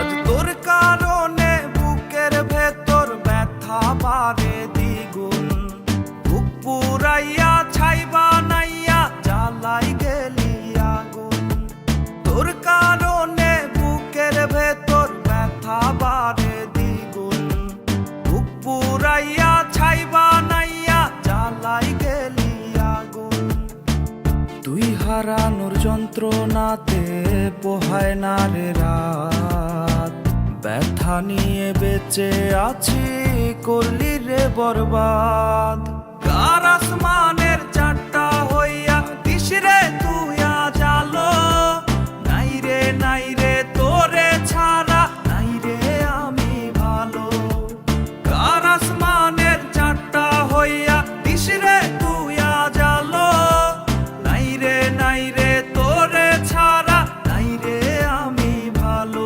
আজ তোর কারণে বুকের ভেতর ব্যথা বাড়ে দ্বিগুণ। বুক পুরাইয়া ছাই বানাইয়া জ্বালাই গেলি আগুন। তোর কারণে বুকের ভেতর ব্যথা বাড়ে দ্বিগুণ। বুক পুরাইয়া ছাই বানাইয়া জ্বালাই গেলি আগুন। তুই হারানোর যন্ত্রণাতে পোহায় না রে রাত। ব্যথা নিয়ে বেঁচে আছি করলি রে বরবাদ। কার আসমানের চারটা হইয়া দিস রে তুই আজ আলো। নাই রে তোরে ছাড়া নাই রে আমি ভালো। কার আসমানের চারটা হইয়া দিস রে তুই আজ আলো। নাই রে তোরে ছাড়া নাই রে আমি ভালো।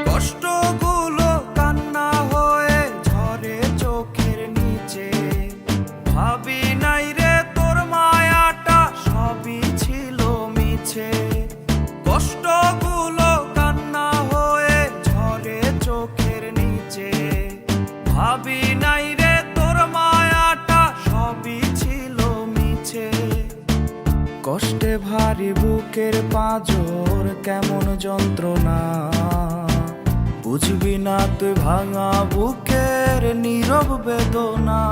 কষ্টগুলো কান্না হয়ে ঝরে চোখের নিচে। ভাবি নাই রে তোর মায়াটা সবই ছিল মিছে। কষ্টগুলো কান্না হয়ে ঝরে চোখের নিচে। ভাবি নাই রে তোর মায়াটা সবই ছিল মিছে। কষ্টে ভারী বুকের পাঁজর কেমন যন্ত্রণা। বুঝবি না তুই ভাঙা বুকের নীরব বেদনা।